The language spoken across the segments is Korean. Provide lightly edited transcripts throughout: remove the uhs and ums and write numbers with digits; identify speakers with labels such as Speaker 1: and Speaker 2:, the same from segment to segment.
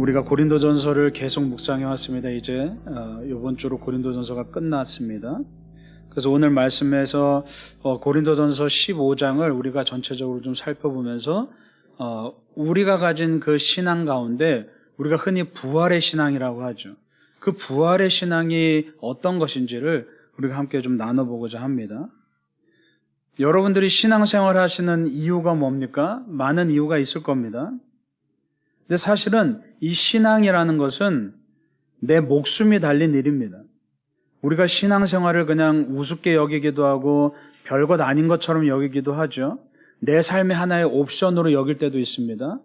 Speaker 1: 우리가 고린도전서를 계속 묵상해 왔습니다. 이제 이번 주로 고린도전서가 끝났습니다. 그래서 오늘 말씀에서 고린도전서 15장을 우리가 전체적으로 좀 살펴보면서 우리가 가진 그 신앙 가운데 우리가 흔히 부활의 신앙이라고 하죠. 그 부활의 신앙이 어떤 것인지를 우리가 함께 좀 나눠보고자 합니다. 여러분들이 신앙생활 하시는 이유가 뭡니까? 많은 이유가 있을 겁니다. 근데 사실은 이 신앙이라는 것은 내 목숨이 달린 일입니다. 우리가 신앙생활을 그냥 우습게 여기기도 하고 별것 아닌 것처럼 여기기도 하죠. 내 삶의 하나의 옵션으로 여길 때도 있습니다.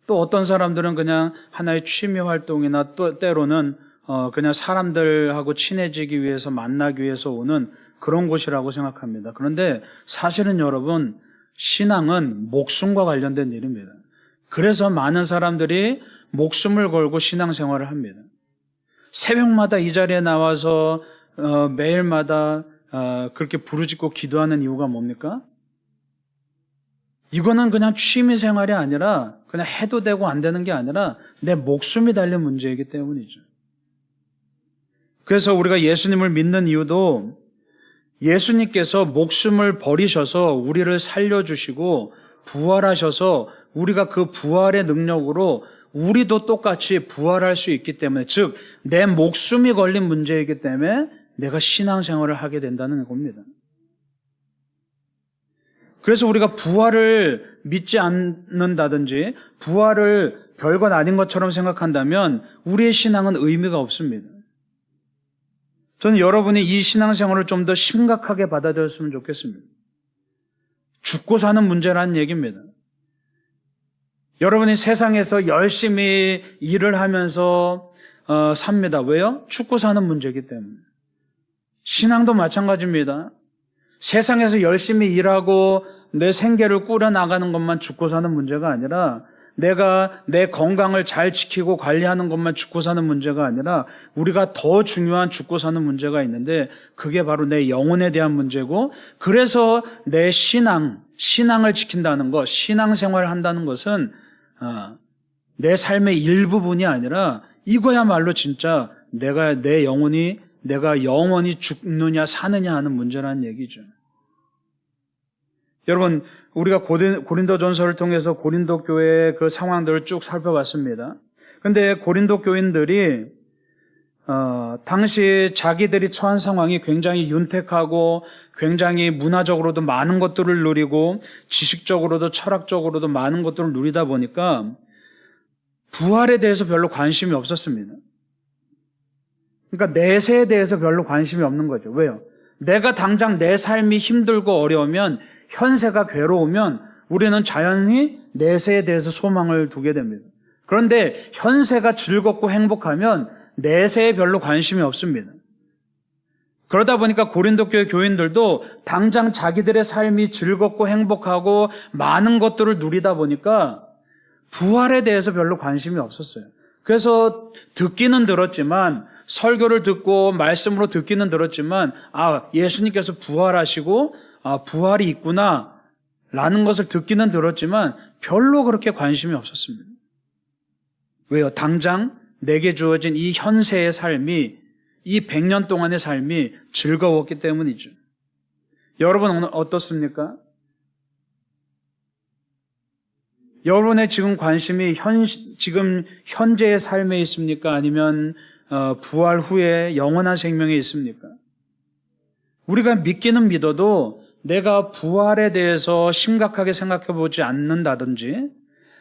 Speaker 1: 또 어떤 사람들은 그냥 하나의 취미 활동이나 또 때로는 그냥 사람들하고 친해지기 위해서 만나기 위해서 오는 그런 곳이라고 생각합니다. 그런데 사실은 여러분, 신앙은 목숨과 관련된 일입니다. 그래서 많은 사람들이 목숨을 걸고 신앙생활을 합니다. 새벽마다 이 자리에 나와서 매일마다 그렇게 부르짖고 기도하는 이유가 뭡니까? 이거는 그냥 취미생활이 아니라 그냥 해도 되고 안 되는 게 아니라 내 목숨이 달린 문제이기 때문이죠. 그래서 우리가 예수님을 믿는 이유도 예수님께서 목숨을 버리셔서 우리를 살려주시고 부활하셔서 우리가 그 부활의 능력으로 우리도 똑같이 부활할 수 있기 때문에, 즉 내 목숨이 걸린 문제이기 때문에 내가 신앙생활을 하게 된다는 겁니다. 그래서 우리가 부활을 믿지 않는다든지 부활을 별것 아닌 것처럼 생각한다면 우리의 신앙은 의미가 없습니다. 저는 여러분이 이 신앙생활을 좀 더 심각하게 받아들였으면 좋겠습니다. 죽고 사는 문제라는 얘기입니다. 여러분이 세상에서 열심히 일을 하면서 삽니다. 왜요? 죽고 사는 문제이기 때문에. 신앙도 마찬가지입니다. 세상에서 열심히 일하고 내 생계를 꾸려나가는 것만 죽고 사는 문제가 아니라 내가 내 건강을 잘 지키고 관리하는 것만 죽고 사는 문제가 아니라 우리가 더 중요한 죽고 사는 문제가 있는데 그게 바로 내 영혼에 대한 문제고, 그래서 내 신앙을 지킨다는 것, 신앙생활을 한다는 것은 내 삶의 일부분이 아니라 이거야말로 진짜 내가 영원히 죽느냐 사느냐 하는 문제라는 얘기죠. 여러분, 우리가 고린도전서를 통해서 고린도 교회의 그 상황들을 쭉 살펴봤습니다. 그런데 고린도 교인들이 당시 자기들이 처한 상황이 굉장히 윤택하고 굉장히 문화적으로도 많은 것들을 누리고 지식적으로도 철학적으로도 많은 것들을 누리다 보니까 부활에 대해서 별로 관심이 없었습니다. 그러니까 내세에 대해서 별로 관심이 없는 거죠. 왜요? 내가 당장 내 삶이 힘들고 어려우면, 현세가 괴로우면 우리는 자연히 내세에 대해서 소망을 두게 됩니다. 그런데 현세가 즐겁고 행복하면 내세에 별로 관심이 없습니다. 그러다 보니까 고린도 교회 교인들도 당장 자기들의 삶이 즐겁고 행복하고 많은 것들을 누리다 보니까 부활에 대해서 별로 관심이 없었어요. 그래서 듣기는 들었지만, 설교를 듣고 말씀으로 듣기는 들었지만, 예수님께서 부활하시고 부활이 있구나 라는 것을 듣기는 들었지만 별로 그렇게 관심이 없었습니다. 왜요? 당장 내게 주어진 이 현세의 삶이, 이 100년 동안의 삶이 즐거웠기 때문이죠. 여러분 어떻습니까? 여러분의 지금 관심이 지금 현재의 삶에 있습니까? 아니면 부활 후에 영원한 생명에 있습니까? 우리가 믿기는 믿어도 내가 부활에 대해서 심각하게 생각해 보지 않는다든지,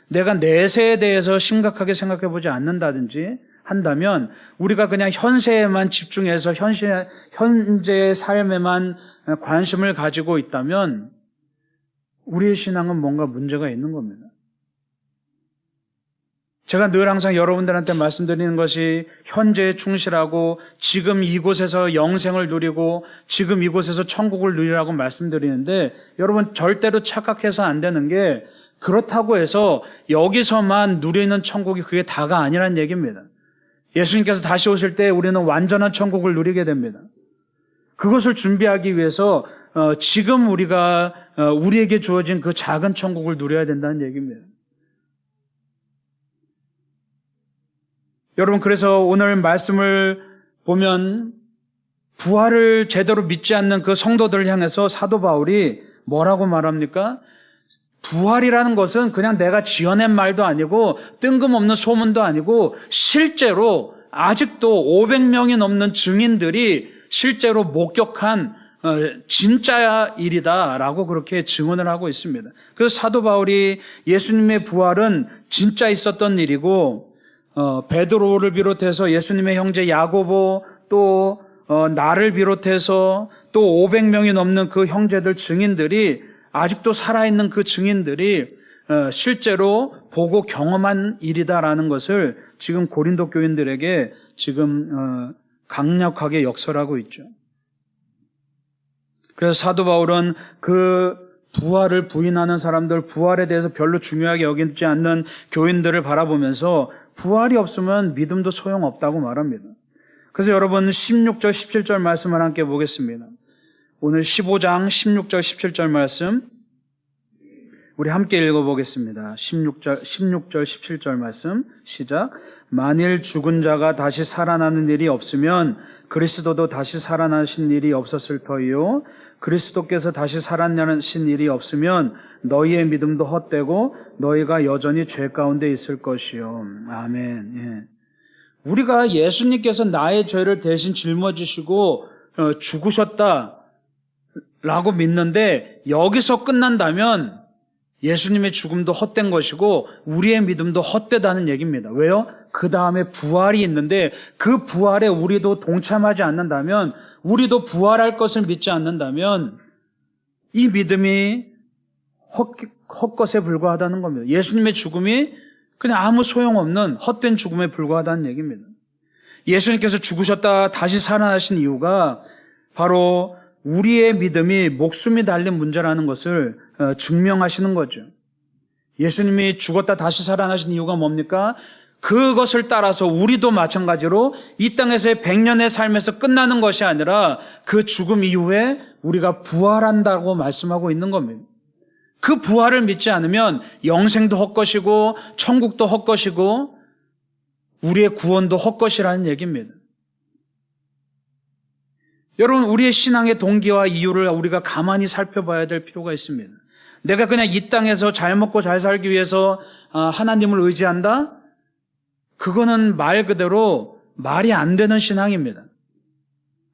Speaker 1: 내가 내세에 대해서 심각하게 생각해 보지 않는다든지 한다면, 우리가 그냥 현세에만 집중해서 현재의 삶에만 관심을 가지고 있다면 우리의 신앙은 뭔가 문제가 있는 겁니다. 제가 늘 항상 여러분들한테 말씀드리는 것이 현재에 충실하고 지금 이곳에서 영생을 누리고 지금 이곳에서 천국을 누리라고 말씀드리는데, 여러분 절대로 착각해서 안 되는 게, 그렇다고 해서 여기서만 누리는 천국이 그게 다가 아니란 얘기입니다. 예수님께서 다시 오실 때 우리는 완전한 천국을 누리게 됩니다. 그것을 준비하기 위해서 지금 우리에게 주어진 그 작은 천국을 누려야 된다는 얘기입니다. 여러분, 그래서 오늘 말씀을 보면 부활을 제대로 믿지 않는 그 성도들을 향해서 사도 바울이 뭐라고 말합니까? 부활이라는 것은 그냥 내가 지어낸 말도 아니고 뜬금없는 소문도 아니고 실제로 아직도 500명이 넘는 증인들이 실제로 목격한 진짜 일이다라고 그렇게 증언을 하고 있습니다. 그래서 사도 바울이 예수님의 부활은 진짜 있었던 일이고 베드로를 비롯해서 예수님의 형제 야고보 또 나를 비롯해서 또 500명이 넘는 그 형제들 증인들이 아직도 살아있는 그 증인들이 실제로 보고 경험한 일이다라는 것을 지금 고린도 교인들에게 지금 강력하게 역설하고 있죠. 그래서 사도 바울은 그 부활을 부인하는 사람들, 부활에 대해서 별로 중요하게 여기지 않는 교인들을 바라보면서 부활이 없으면 믿음도 소용없다고 말합니다. 그래서 여러분 16절, 17절 말씀을 함께 보겠습니다. 오늘 15장 16절, 17절 말씀 우리 함께 읽어보겠습니다. 16절, 17절 말씀 시작. 만일 죽은 자가 다시 살아나는 일이 없으면 그리스도도 다시 살아나신 일이 없었을 터이요. 그리스도께서 다시 살아나신 일이 없으면 너희의 믿음도 헛되고 너희가 여전히 죄 가운데 있을 것이요. 아멘. 예. 우리가 예수님께서 나의 죄를 대신 짊어지시고 죽으셨다라고 믿는데 여기서 끝난다면 예수님의 죽음도 헛된 것이고 우리의 믿음도 헛되다는 얘기입니다. 왜요? 그 다음에 부활이 있는데 그 부활에 우리도 동참하지 않는다면, 우리도 부활할 것을 믿지 않는다면 이 믿음이 헛것에 불과하다는 겁니다. 예수님의 죽음이 그냥 아무 소용없는 헛된 죽음에 불과하다는 얘기입니다. 예수님께서 죽으셨다 다시 살아나신 이유가 바로 우리의 믿음이 목숨이 달린 문제라는 것을 증명하시는 거죠. 예수님이 죽었다 다시 살아나신 이유가 뭡니까? 그것을 따라서 우리도 마찬가지로 이 땅에서의 100년의 삶에서 끝나는 것이 아니라 그 죽음 이후에 우리가 부활한다고 말씀하고 있는 겁니다. 그 부활을 믿지 않으면 영생도 헛것이고 천국도 헛것이고 우리의 구원도 헛것이라는 얘기입니다. 여러분, 우리의 신앙의 동기와 이유를 우리가 가만히 살펴봐야 될 필요가 있습니다. 내가 그냥 이 땅에서 잘 먹고 잘 살기 위해서 하나님을 의지한다? 그거는 말 그대로 말이 안 되는 신앙입니다.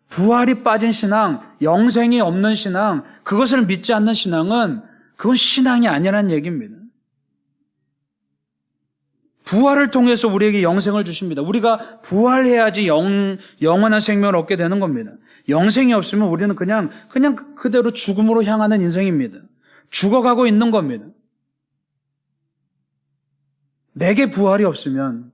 Speaker 1: 부활이 빠진 신앙, 영생이 없는 신앙, 그것을 믿지 않는 신앙은 그건 신앙이 아니라는 얘기입니다. 부활을 통해서 우리에게 영생을 주십니다. 우리가 부활해야지 영원한 생명을 얻게 되는 겁니다. 영생이 없으면 우리는 그냥 그대로 죽음으로 향하는 인생입니다. 죽어가고 있는 겁니다. 내게 부활이 없으면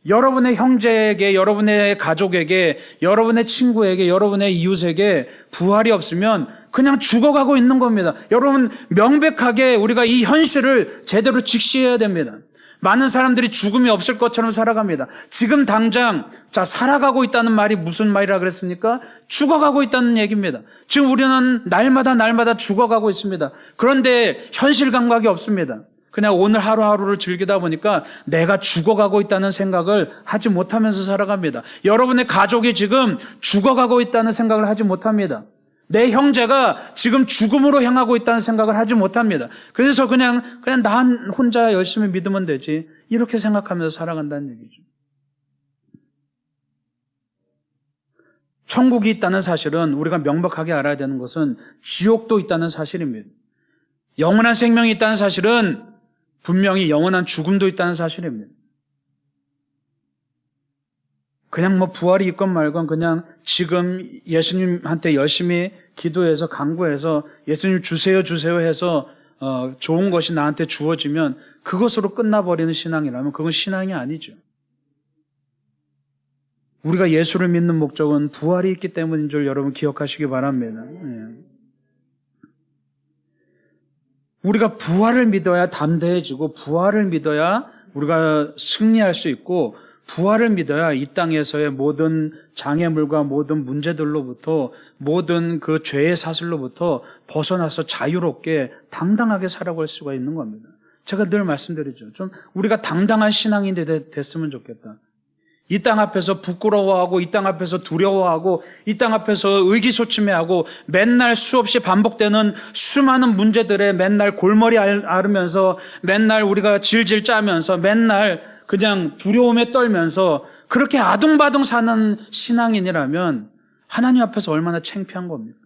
Speaker 1: 여러분의 형제에게, 여러분의 가족에게, 여러분의 친구에게, 여러분의 이웃에게 부활이 없으면 그냥 죽어가고 있는 겁니다. 여러분, 명백하게 우리가 이 현실을 제대로 직시해야 됩니다. 많은 사람들이 죽음이 없을 것처럼 살아갑니다. 지금 당장 살아가고 있다는 말이 무슨 말이라 그랬습니까? 죽어가고 있다는 얘기입니다. 지금 우리는 날마다 죽어가고 있습니다. 그런데 현실 감각이 없습니다. 그냥 오늘 하루하루를 즐기다 보니까 내가 죽어가고 있다는 생각을 하지 못하면서 살아갑니다. 여러분의 가족이 지금 죽어가고 있다는 생각을 하지 못합니다. 내 형제가 지금 죽음으로 향하고 있다는 생각을 하지 못합니다. 그래서 그냥 나 혼자 열심히 믿으면 되지, 이렇게 생각하면서 살아간다는 얘기죠. 천국이 있다는 사실은 우리가 명백하게 알아야 되는 것은 지옥도 있다는 사실입니다. 영원한 생명이 있다는 사실은 분명히 영원한 죽음도 있다는 사실입니다. 그냥 부활이 있건 말건 그냥 지금 예수님한테 열심히 기도해서 간구해서 예수님 주세요 해서 좋은 것이 나한테 주어지면 그것으로 끝나버리는 신앙이라면 그건 신앙이 아니죠. 우리가 예수를 믿는 목적은 부활이 있기 때문인 줄 여러분 기억하시기 바랍니다. 우리가 부활을 믿어야 담대해지고 부활을 믿어야 우리가 승리할 수 있고 부활을 믿어야 이 땅에서의 모든 장애물과 모든 문제들로부터 모든 그 죄의 사슬로부터 벗어나서 자유롭게 당당하게 살아갈 수가 있는 겁니다. 제가 늘 말씀드리죠. 좀 우리가 당당한 신앙인이 됐으면 좋겠다. 이 땅 앞에서 부끄러워하고 이 땅 앞에서 두려워하고 이 땅 앞에서 의기소침해하고 맨날 수없이 반복되는 수많은 문제들에 맨날 골머리 앓으면서 맨날 우리가 질질 짜면서 맨날 그냥 두려움에 떨면서 그렇게 아둥바둥 사는 신앙인이라면 하나님 앞에서 얼마나 창피한 겁니까?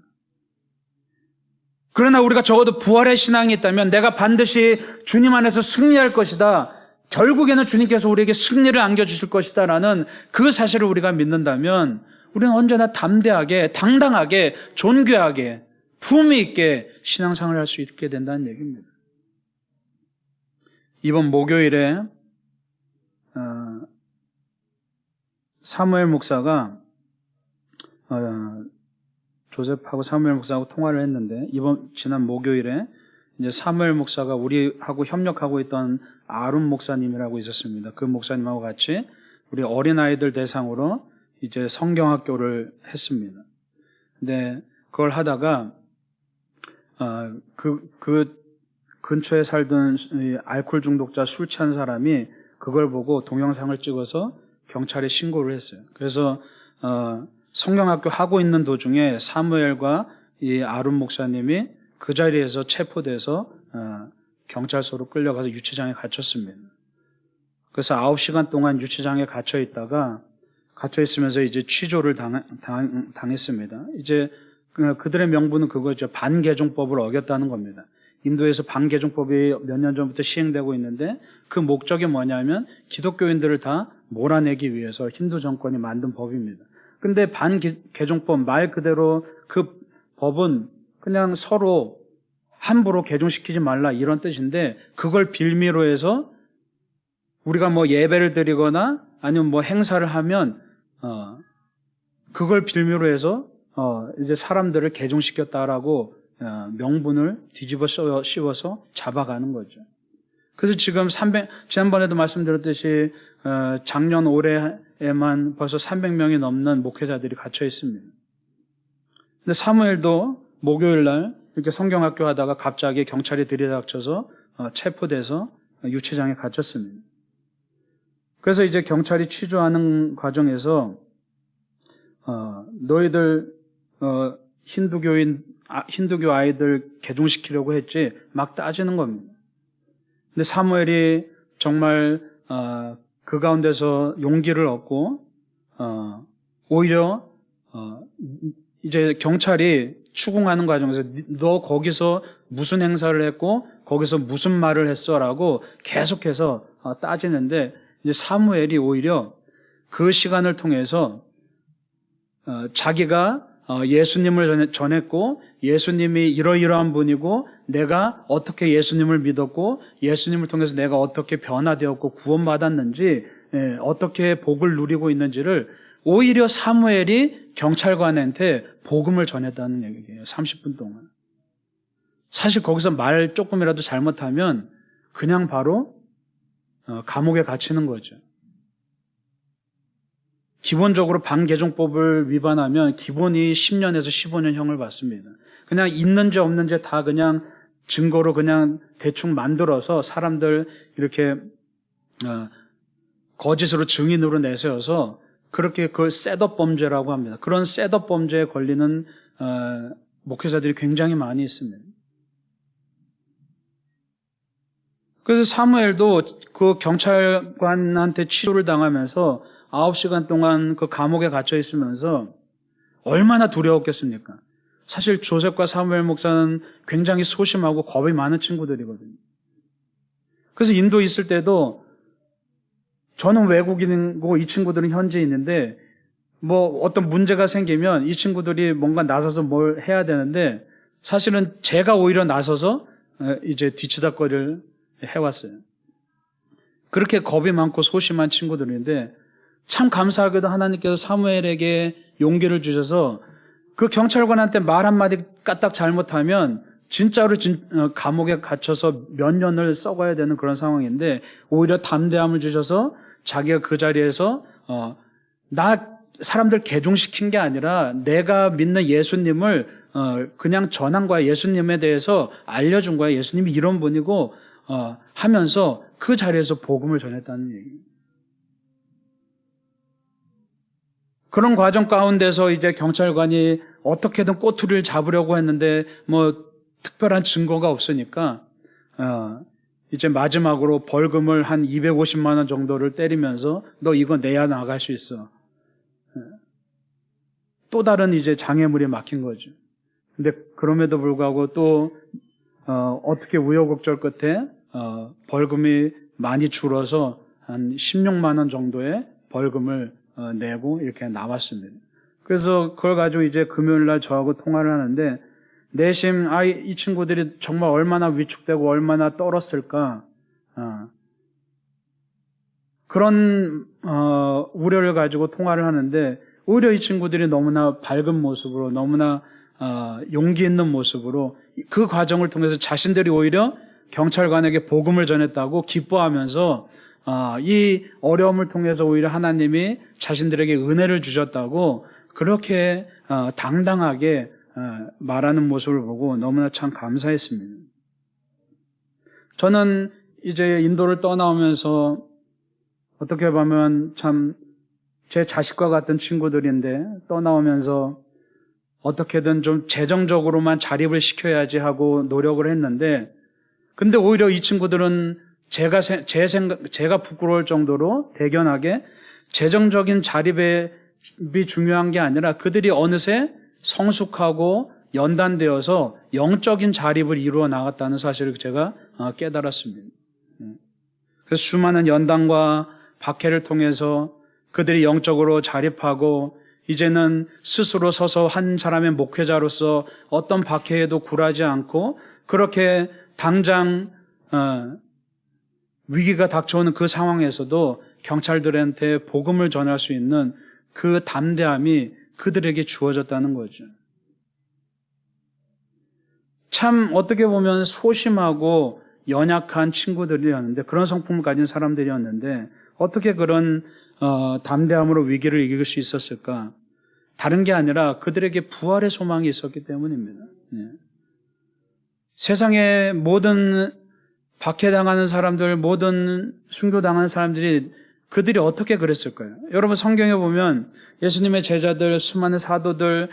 Speaker 1: 그러나 우리가 적어도 부활의 신앙이 있다면 내가 반드시 주님 안에서 승리할 것이다. 결국에는 주님께서 우리에게 승리를 안겨주실 것이다 라는 그 사실을 우리가 믿는다면 우리는 언제나 담대하게, 당당하게, 존귀하게, 품위 있게 신앙생활을 할 수 있게 된다는 얘기입니다. 이번 목요일에 사무엘 목사가 조셉하고 사무엘 목사하고 통화를 했는데 지난 목요일에 이제 사무엘 목사가 우리하고 협력하고 있던 아론 목사님이라고 있었습니다. 그 목사님하고 같이 우리 어린아이들 대상으로 이제 성경학교를 했습니다. 근데 그걸 하다가 그 근처에 살던 알코올 중독자 술 취한 사람이 그걸 보고 동영상을 찍어서 경찰에 신고를 했어요. 그래서 성경학교 하고 있는 도중에 사무엘과 이 아론 목사님이 그 자리에서 체포돼서 경찰서로 끌려가서 유치장에 갇혔습니다. 그래서 9시간 동안 유치장에 갇혀 있으면서 이제 취조를 당했습니다. 이제 그들의 명분은 그거죠. 반개종법을 어겼다는 겁니다. 인도에서 반개종법이 몇 년 전부터 시행되고 있는데 그 목적이 뭐냐면 기독교인들을 다 몰아내기 위해서 힌두 정권이 만든 법입니다. 근데 반개종법 말 그대로 그 법은 그냥 서로 함부로 개종시키지 말라 이런 뜻인데 그걸 빌미로 해서 우리가 뭐 예배를 드리거나 아니면 뭐 행사를 하면 그걸 빌미로 해서 이제 사람들을 개종시켰다라고 명분을 뒤집어 씌워서 잡아가는 거죠. 그래서 지금 지난번에도 말씀드렸듯이 작년 올해에만 벌써 300명이 넘는 목회자들이 갇혀 있습니다. 근데 사무엘도 목요일 날 이렇게 성경학교 하다가 갑자기 경찰이 들이닥쳐서 체포돼서 유치장에 갇혔습니다. 그래서 이제 경찰이 취조하는 과정에서 너희들 힌두교 아이들 개종시키려고 했지 막 따지는 겁니다. 근데 사무엘이 정말 그 가운데서 용기를 얻고 오히려 이제 경찰이 추궁하는 과정에서 너 거기서 무슨 행사를 했고 거기서 무슨 말을 했어라고 계속해서 따지는데 이제 사무엘이 오히려 그 시간을 통해서 자기가 예수님을 전했고 예수님이 이러이러한 분이고 내가 어떻게 예수님을 믿었고 예수님을 통해서 내가 어떻게 변화되었고 구원받았는지 어떻게 복을 누리고 있는지를 오히려 사무엘이 경찰관한테 복음을 전했다는 얘기예요. 30분 동안. 사실 거기서 말 조금이라도 잘못하면 그냥 바로 감옥에 갇히는 거죠. 기본적으로 반개종법을 위반하면 기본이 10년에서 15년형을 받습니다. 그냥 있는지 없는지 다 그냥 증거로 그냥 대충 만들어서 사람들 이렇게 거짓으로 증인으로 내세워서 그렇게 그걸 셋업 범죄라고 합니다. 그런 셋업 범죄에 걸리는 목회자들이 굉장히 많이 있습니다. 그래서 사무엘도 그 경찰관한테 치료를 당하면서 9시간 동안 그 감옥에 갇혀 있으면서 얼마나 두려웠겠습니까? 사실 조셉과 사무엘 목사는 굉장히 소심하고 겁이 많은 친구들이거든요. 그래서 인도 있을 때도 저는 외국인이고 이 친구들은 현지에 있는데 뭐 어떤 문제가 생기면 이 친구들이 뭔가 나서서 뭘 해야 되는데 사실은 제가 오히려 나서서 이제 뒤치다거리를 해왔어요. 그렇게 겁이 많고 소심한 친구들인데 참 감사하게도 하나님께서 사무엘에게 용기를 주셔서 그 경찰관한테 말 한마디 까딱 잘못하면 진짜로 감옥에 갇혀서 몇 년을 썩어야 되는 그런 상황인데 오히려 담대함을 주셔서 자기가 그 자리에서 나 사람들 개종시킨 게 아니라 내가 믿는 예수님을 그냥 전한 거야. 예수님에 대해서 알려준 거야. 예수님이 이런 분이고 하면서 그 자리에서 복음을 전했다는 얘기입니다. 그런 과정 가운데서 이제 경찰관이 어떻게든 꼬투리를 잡으려고 했는데 뭐 특별한 증거가 없으니까 이제 마지막으로 벌금을 한 250만 원 정도를 때리면서 너 이거 내야 나갈 수 있어. 또 다른 이제 장애물이 막힌 거죠. 근데 그럼에도 불구하고 또 어떻게 우여곡절 끝에 벌금이 많이 줄어서 한 16만 원 정도의 벌금을 내고 이렇게 나왔습니다. 그래서 그걸 가지고 이제 금요일 날 저하고 통화를 하는데 내심 이 친구들이 정말 얼마나 위축되고 얼마나 떨었을까 그런 우려를 가지고 통화를 하는데 오히려 이 친구들이 너무나 밝은 모습으로 너무나 용기 있는 모습으로 그 과정을 통해서 자신들이 오히려 경찰관에게 복음을 전했다고 기뻐하면서 이 어려움을 통해서 오히려 하나님이 자신들에게 은혜를 주셨다고 그렇게 당당하게 말하는 모습을 보고 너무나 참 감사했습니다. 저는 이제 인도를 떠나오면서 어떻게 보면 참 제 자식과 같은 친구들인데 떠나오면서 어떻게든 좀 재정적으로만 자립을 시켜야지 하고 노력을 했는데 근데 오히려 이 친구들은 제가 부끄러울 정도로 대견하게 재정적인 자립이 중요한 게 아니라 그들이 어느새 성숙하고 연단되어서 영적인 자립을 이루어 나갔다는 사실을 제가 깨달았습니다. 그래서 수많은 연단과 박해를 통해서 그들이 영적으로 자립하고 이제는 스스로 서서 한 사람의 목회자로서 어떤 박해에도 굴하지 않고 그렇게 당장 위기가 닥쳐오는 그 상황에서도 경찰들한테 복음을 전할 수 있는 그 담대함이 그들에게 주어졌다는 거죠. 참 어떻게 보면 소심하고 연약한 친구들이었는데 그런 성품을 가진 사람들이었는데 어떻게 그런 담대함으로 위기를 이길 수 있었을까? 다른 게 아니라 그들에게 부활의 소망이 있었기 때문입니다. 세상의 모든 박해당하는 사람들, 모든 순교당하는 사람들이 그들이 어떻게 그랬을까요? 여러분 성경에 보면 예수님의 제자들, 수많은 사도들,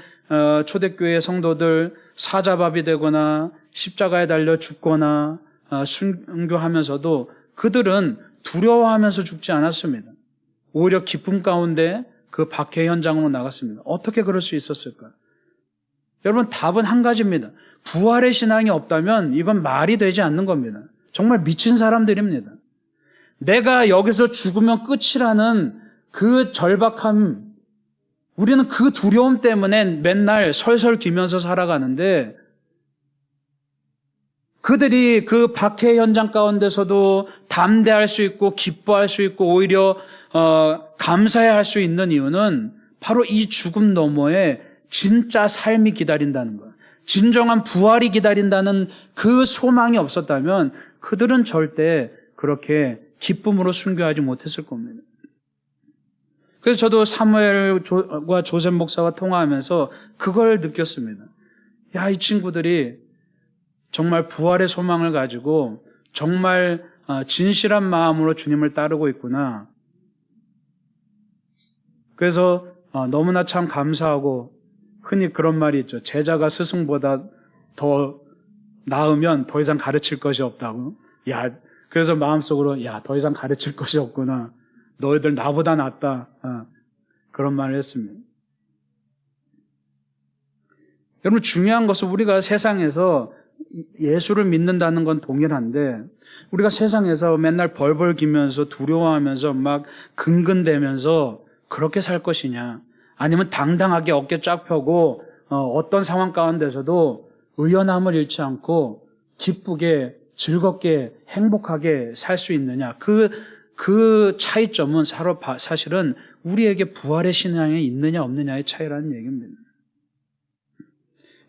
Speaker 1: 초대교회 성도들 사자밥이 되거나 십자가에 달려 죽거나 순교하면서도 그들은 두려워하면서 죽지 않았습니다. 오히려 기쁨 가운데 그 박해 현장으로 나갔습니다. 어떻게 그럴 수 있었을까? 여러분 답은 한 가지입니다. 부활의 신앙이 없다면 이건 말이 되지 않는 겁니다. 정말 미친 사람들입니다. 내가 여기서 죽으면 끝이라는 그 절박함, 우리는 그 두려움 때문에 맨날 설설 기면서 살아가는데 그들이 그 박해 현장 가운데서도 담대할 수 있고 기뻐할 수 있고 오히려 감사해야 할 수 있는 이유는 바로 이 죽음 너머에 진짜 삶이 기다린다는 거예요. 진정한 부활이 기다린다는 그 소망이 없었다면 그들은 절대 그렇게 기쁨으로 순교하지 못했을 겁니다. 그래서 저도 사무엘과 조셉 목사와 통화하면서 그걸 느꼈습니다. 야, 이 친구들이 정말 부활의 소망을 가지고 정말 진실한 마음으로 주님을 따르고 있구나. 그래서 너무나 참 감사하고 흔히 그런 말이 있죠. 제자가 스승보다 더 나으면 더 이상 가르칠 것이 없다고. 그래서 마음속으로 더 이상 가르칠 것이 없구나. 너희들 나보다 낫다. 그런 말을 했습니다. 여러분 중요한 것은 우리가 세상에서 예수를 믿는다는 건 동일한데 우리가 세상에서 맨날 벌벌 기면서 두려워하면서 막 근근대면서 그렇게 살 것이냐 아니면 당당하게 어깨 쫙 펴고 어떤 상황 가운데서도 의연함을 잃지 않고 기쁘게 즐겁게 행복하게 살 수 있느냐 그 차이점은 사실은 우리에게 부활의 신앙이 있느냐 없느냐의 차이라는 얘기입니다.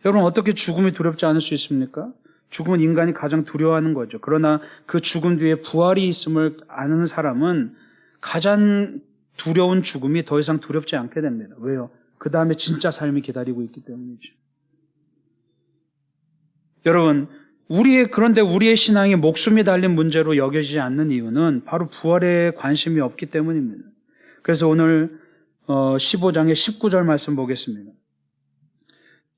Speaker 1: 여러분 어떻게 죽음이 두렵지 않을 수 있습니까? 죽음은 인간이 가장 두려워하는 거죠. 그러나 그 죽음 뒤에 부활이 있음을 아는 사람은 가장 두려운 죽음이 더 이상 두렵지 않게 됩니다. 왜요? 그 다음에 진짜 삶이 기다리고 있기 때문이죠. 여러분 그런데 우리의 신앙이 목숨이 달린 문제로 여겨지지 않는 이유는 바로 부활에 관심이 없기 때문입니다. 그래서 오늘 15장의 19절 말씀 보겠습니다.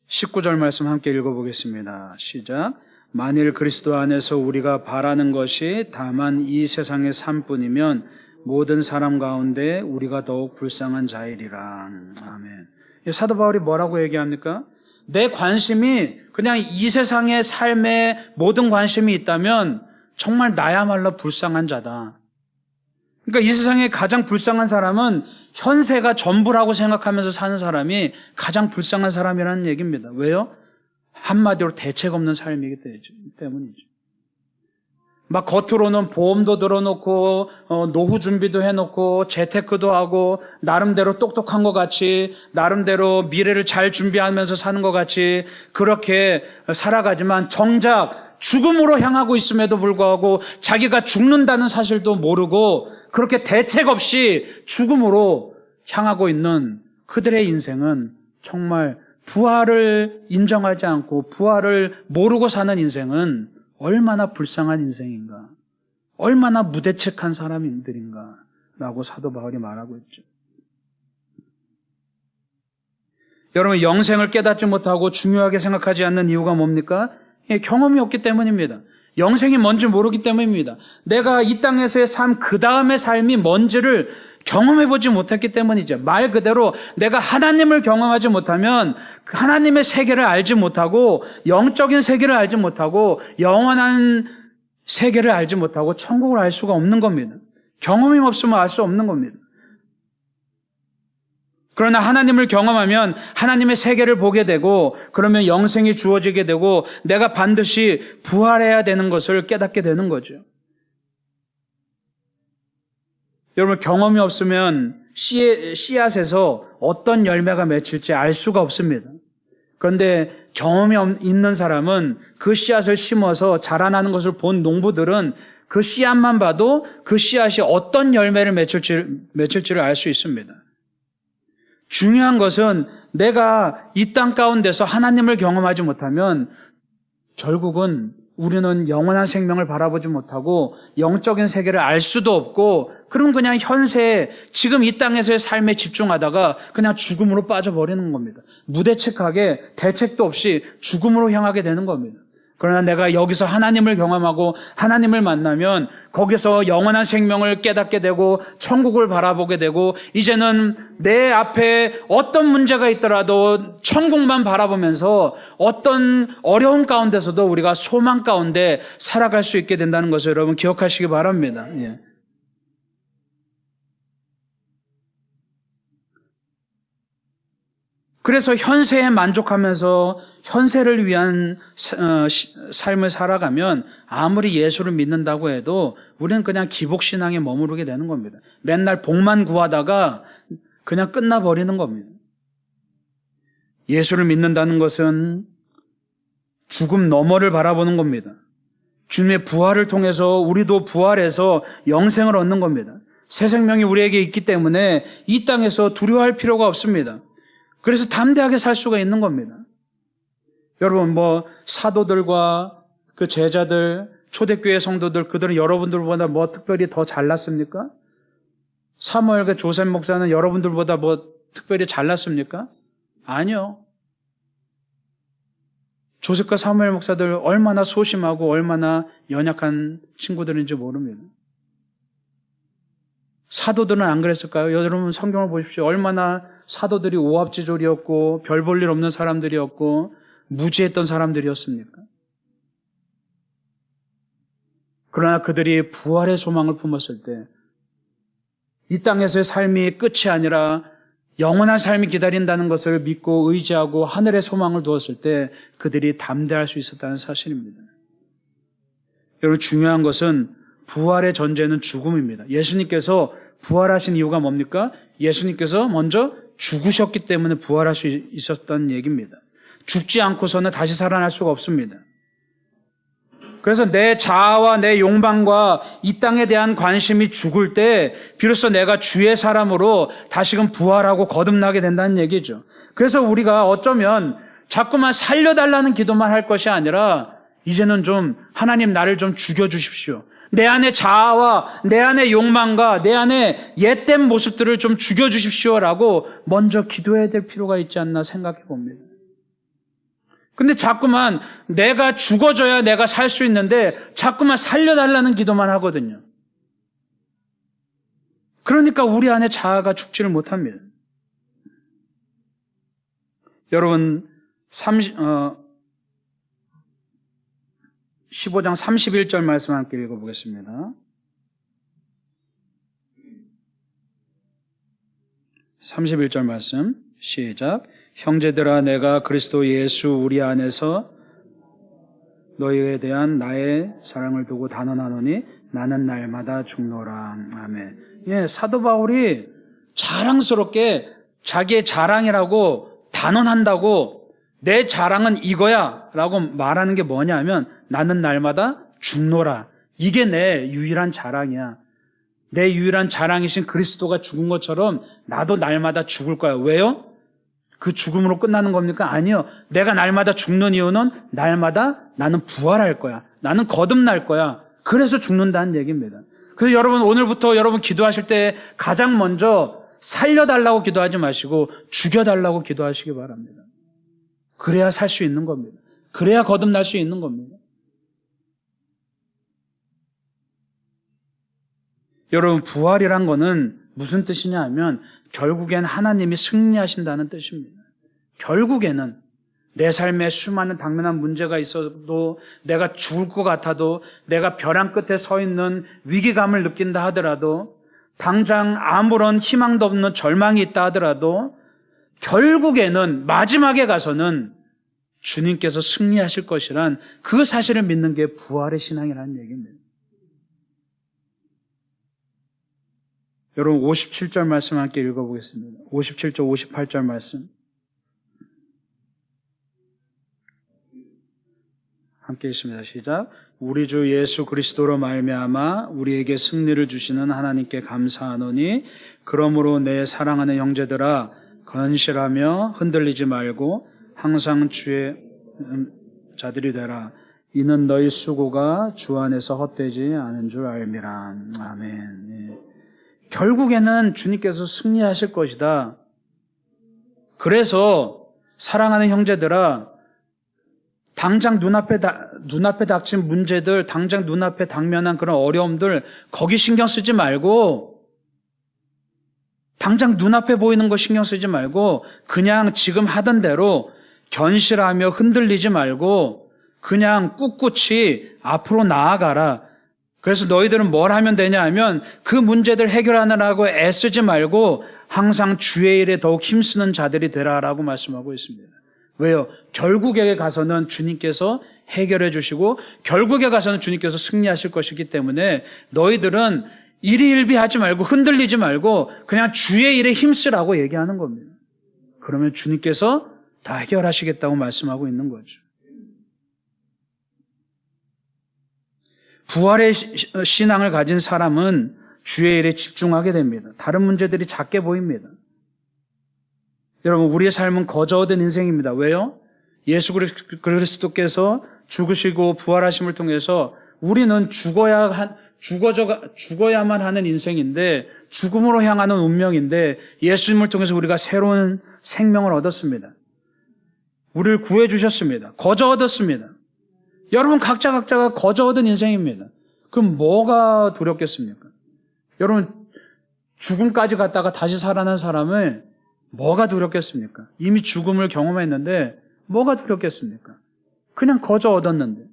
Speaker 1: 19절 말씀 함께 읽어보겠습니다. 시작. 만일 그리스도 안에서 우리가 바라는 것이 다만 이 세상의 삶뿐이면 모든 사람 가운데 우리가 더욱 불쌍한 자이리라. 아멘. 사도 바울이 뭐라고 얘기합니까? 내 관심이 그냥 이 세상의 삶에 모든 관심이 있다면 정말 나야말로 불쌍한 자다. 그러니까 이 세상에 가장 불쌍한 사람은 현세가 전부라고 생각하면서 사는 사람이 가장 불쌍한 사람이라는 얘기입니다. 왜요? 한마디로 대책 없는 삶이기 때문이죠. 막 겉으로는 보험도 들어놓고 노후 준비도 해놓고 재테크도 하고 나름대로 똑똑한 것 같이 나름대로 미래를 잘 준비하면서 사는 것 같이 그렇게 살아가지만 정작 죽음으로 향하고 있음에도 불구하고 자기가 죽는다는 사실도 모르고 그렇게 대책 없이 죽음으로 향하고 있는 그들의 인생은 정말 부활을 인정하지 않고 부활을 모르고 사는 인생은 얼마나 불쌍한 인생인가, 얼마나 무대책한 사람들인가 라고 사도 바울이 말하고 있죠. 여러분, 영생을 깨닫지 못하고 중요하게 생각하지 않는 이유가 뭡니까? 경험이 없기 때문입니다. 영생이 뭔지 모르기 때문입니다. 내가 이 땅에서의 삶, 그 다음의 삶이 뭔지를 경험해보지 못했기 때문이죠. 말 그대로 내가 하나님을 경험하지 못하면 하나님의 세계를 알지 못하고 영적인 세계를 알지 못하고 영원한 세계를 알지 못하고 천국을 알 수가 없는 겁니다. 경험이 없으면 알 수 없는 겁니다. 그러나 하나님을 경험하면 하나님의 세계를 보게 되고 그러면 영생이 주어지게 되고 내가 반드시 부활해야 되는 것을 깨닫게 되는 거죠. 여러분, 경험이 없으면 씨앗에서 어떤 열매가 맺힐지 알 수가 없습니다. 그런데 경험이 있는 사람은 그 씨앗을 심어서 자라나는 것을 본 농부들은 그 씨앗만 봐도 그 씨앗이 어떤 열매를 맺힐지를 알 수 있습니다. 중요한 것은 내가 이 땅 가운데서 하나님을 경험하지 못하면 결국은 우리는 영원한 생명을 바라보지 못하고 영적인 세계를 알 수도 없고 그럼 그냥 현세 지금 이 땅에서의 삶에 집중하다가 그냥 죽음으로 빠져버리는 겁니다. 무대책하게 대책도 없이 죽음으로 향하게 되는 겁니다. 그러나 내가 여기서 하나님을 경험하고 하나님을 만나면 거기서 영원한 생명을 깨닫게 되고 천국을 바라보게 되고 이제는 내 앞에 어떤 문제가 있더라도 천국만 바라보면서 어떤 어려운 가운데서도 우리가 소망 가운데 살아갈 수 있게 된다는 것을 여러분 기억하시기 바랍니다. 예. 그래서 현세에 만족하면서 현세를 위한 삶을 살아가면 아무리 예수를 믿는다고 해도 우리는 그냥 기복신앙에 머무르게 되는 겁니다. 맨날 복만 구하다가 그냥 끝나버리는 겁니다. 예수를 믿는다는 것은 죽음 너머를 바라보는 겁니다. 주님의 부활을 통해서 우리도 부활해서 영생을 얻는 겁니다. 새 생명이 우리에게 있기 때문에 이 땅에서 두려워할 필요가 없습니다. 그래서 담대하게 살 수가 있는 겁니다. 여러분, 사도들과 그 제자들, 초대교회 성도들, 그들은 여러분들보다 특별히 더 잘났습니까? 사무엘과 조셉 목사는 여러분들보다 특별히 잘났습니까? 아니요. 조셉과 사무엘 목사들 얼마나 소심하고 얼마나 연약한 친구들인지 모릅니다. 사도들은 안 그랬을까요? 여러분 성경을 보십시오. 얼마나 사도들이 오합지졸이었고 별 볼 일 없는 사람들이었고 무지했던 사람들이었습니까? 그러나 그들이 부활의 소망을 품었을 때 이 땅에서의 삶이 끝이 아니라 영원한 삶이 기다린다는 것을 믿고 의지하고 하늘의 소망을 두었을 때 그들이 담대할 수 있었다는 사실입니다. 여러분, 중요한 것은 부활의 전제는 죽음입니다. 예수님께서 부활하신 이유가 뭡니까? 예수님께서 먼저 죽으셨기 때문에 부활할 수 있었던 얘기입니다. 죽지 않고서는 다시 살아날 수가 없습니다. 그래서 내 자아와 내 욕망과 이 땅에 대한 관심이 죽을 때 비로소 내가 주의 사람으로 다시금 부활하고 거듭나게 된다는 얘기죠. 그래서 우리가 어쩌면 자꾸만 살려달라는 기도만 할 것이 아니라 이제는 좀 하나님 나를 좀 죽여주십시오. 내 안의 자아와 내 안의 욕망과 내 안의 옛된 모습들을 좀 죽여주십시오라고 먼저 기도해야 될 필요가 있지 않나 생각해 봅니다. 근데 자꾸만 내가 죽어져야 내가 살 수 있는데 자꾸만 살려달라는 기도만 하거든요. 그러니까 우리 안에 자아가 죽지를 못합니다. 여러분 15장 31절 말씀 함께 읽어보겠습니다. 31절 말씀 시작. 형제들아 내가 그리스도 예수 우리 안에서 너희에 대한 나의 사랑을 두고 단언하노니 나는 날마다 죽노라. 아멘. 예, 사도 바울이 자랑스럽게 자기의 자랑이라고 단언한다고 내 자랑은 이거야 라고 말하는 게 뭐냐면 나는 날마다 죽노라. 이게 내 유일한 자랑이야. 내 유일한 자랑이신 그리스도가 죽은 것처럼 나도 날마다 죽을 거야. 왜요? 그 죽음으로 끝나는 겁니까? 아니요. 내가 날마다 죽는 이유는 날마다 나는 부활할 거야. 나는 거듭날 거야. 그래서 죽는다는 얘기입니다. 그래서 여러분 오늘부터 여러분 기도하실 때 가장 먼저 살려달라고 기도하지 마시고 죽여달라고 기도하시기 바랍니다. 그래야 살 수 있는 겁니다. 그래야 거듭날 수 있는 겁니다. 여러분 부활이란 거는 무슨 뜻이냐 하면 결국엔 하나님이 승리하신다는 뜻입니다. 결국에는 내 삶에 수많은 당면한 문제가 있어도 내가 죽을 것 같아도 내가 벼랑 끝에 서 있는 위기감을 느낀다 하더라도 당장 아무런 희망도 없는 절망이 있다 하더라도 결국에는 마지막에 가서는 주님께서 승리하실 것이란 그 사실을 믿는 게 부활의 신앙이라는 얘기입니다. 여러분 57절 말씀 함께 읽어보겠습니다. 57절 58절 말씀 함께 있습니다. 시작. 우리 주 예수 그리스도로 말미암아 우리에게 승리를 주시는 하나님께 감사하노니 그러므로 내 사랑하는 형제들아 건실하며 흔들리지 말고 항상 주의 자들이 되라. 이는 너희 수고가 주 안에서 헛되지 않은 줄 알미라. 아멘. 예. 결국에는 주님께서 승리하실 것이다. 그래서 사랑하는 형제들아 당장 눈앞에 닥친 문제들, 당장 눈앞에 당면한 그런 어려움들 거기 신경 쓰지 말고 당장 눈앞에 보이는 거 신경 쓰지 말고 그냥 지금 하던 대로 견실하며 흔들리지 말고 그냥 꿋꿋이 앞으로 나아가라. 그래서 너희들은 뭘 하면 되냐 하면 그 문제들 해결하느라고 애쓰지 말고 항상 주의 일에 더욱 힘쓰는 자들이 되라라고 말씀하고 있습니다. 왜요? 결국에 가서는 주님께서 해결해 주시고 결국에 가서는 주님께서 승리하실 것이기 때문에 너희들은 일희일비하지 말고 흔들리지 말고 그냥 주의 일에 힘쓰라고 얘기하는 겁니다. 그러면 주님께서 다 해결하시겠다고 말씀하고 있는 거죠. 부활의 신앙을 가진 사람은 주의 일에 집중하게 됩니다. 다른 문제들이 작게 보입니다. 여러분 우리의 삶은 거저 얻은 인생입니다. 왜요? 예수 그리스도께서 죽으시고 부활하심을 통해서 우리는 죽어야만 하는 인생인데 죽음으로 향하는 운명인데 예수님을 통해서 우리가 새로운 생명을 얻었습니다. 우리를 구해 주셨습니다. 거저 얻었습니다. 여러분 각자가 거저 얻은 인생입니다. 그럼 뭐가 두렵겠습니까? 여러분 죽음까지 갔다가 다시 살아난 사람을 뭐가 두렵겠습니까? 이미 죽음을 경험했는데 뭐가 두렵겠습니까? 그냥 거저 얻었는데.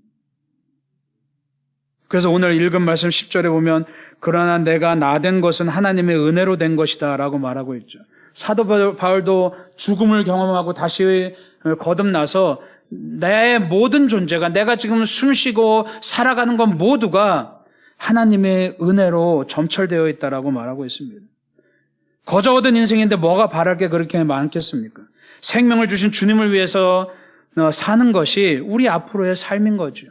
Speaker 1: 그래서 오늘 읽은 말씀 10절에 보면 그러나 내가 나된 것은 하나님의 은혜로 된 것이다 라고 말하고 있죠. 사도 바울도 죽음을 경험하고 다시 거듭나서 내 모든 존재가 내가 지금 숨쉬고 살아가는 것 모두가 하나님의 은혜로 점철되어 있다라고 말하고 있습니다. 거저 얻은 인생인데 뭐가 바랄 게 그렇게 많겠습니까? 생명을 주신 주님을 위해서 사는 것이 우리 앞으로의 삶인 거죠.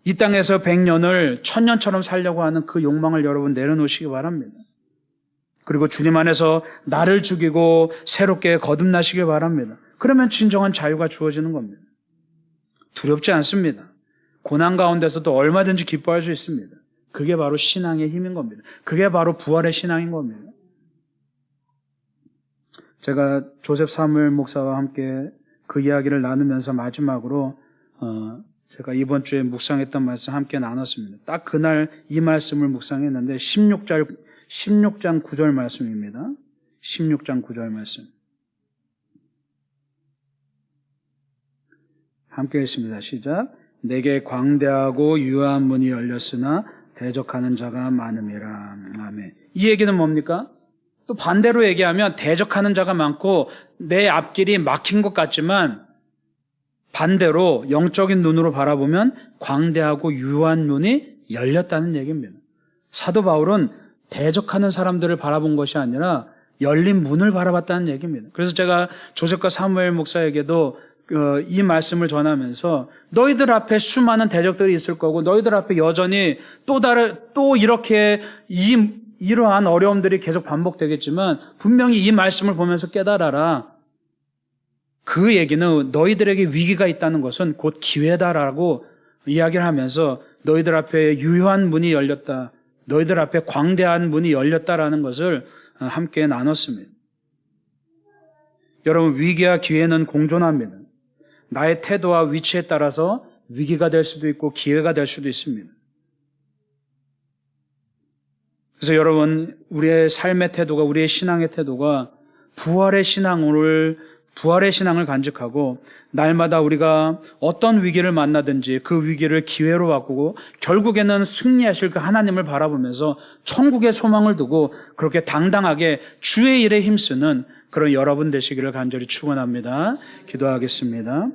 Speaker 1: 이 땅에서 100년을 1000년처럼 살려고 하는 그 욕망을 여러분 내려놓으시기 바랍니다. 그리고 주님 안에서 나를 죽이고 새롭게 거듭나시길 바랍니다. 그러면 진정한 자유가 주어지는 겁니다. 두렵지 않습니다. 고난 가운데서도 얼마든지 기뻐할 수 있습니다. 그게 바로 신앙의 힘인 겁니다. 그게 바로 부활의 신앙인 겁니다. 제가 조셉 사무엘 목사와 함께 그 이야기를 나누면서 마지막으로 제가 이번 주에 묵상했던 말씀 함께 나눴습니다. 딱 그날 이 말씀을 묵상했는데 16장 9절 말씀입니다. 16장 9절 말씀. 함께 했습니다. 시작. 내게 광대하고 유효한 문이 열렸으나 대적하는 자가 많음이라. 아멘. 이 얘기는 뭡니까? 또 반대로 얘기하면 대적하는 자가 많고 내 앞길이 막힌 것 같지만 반대로 영적인 눈으로 바라보면 광대하고 유효한 문이 열렸다는 얘기입니다. 사도 바울은 대적하는 사람들을 바라본 것이 아니라 열린 문을 바라봤다는 얘기입니다. 그래서 제가 조셉과 사무엘 목사에게도 이 말씀을 전하면서 너희들 앞에 수많은 대적들이 있을 거고 너희들 앞에 여전히 또 이렇게 이러한 어려움들이 계속 반복되겠지만 분명히 이 말씀을 보면서 깨달아라. 그 얘기는 너희들에게 위기가 있다는 것은 곧 기회다라고 이야기를 하면서 너희들 앞에 유효한 문이 열렸다. 너희들 앞에 광대한 문이 열렸다라는 것을 함께 나눴습니다. 여러분, 위기와 기회는 공존합니다. 나의 태도와 위치에 따라서 위기가 될 수도 있고 기회가 될 수도 있습니다. 그래서 여러분, 우리의 삶의 태도가, 우리의 신앙의 태도가 부활의 신앙을 간직하고 날마다 우리가 어떤 위기를 만나든지 그 위기를 기회로 바꾸고 결국에는 승리하실 그 하나님을 바라보면서 천국의 소망을 두고 그렇게 당당하게 주의 일에 힘쓰는 그런 여러분 되시기를 간절히 축원합니다. 기도하겠습니다.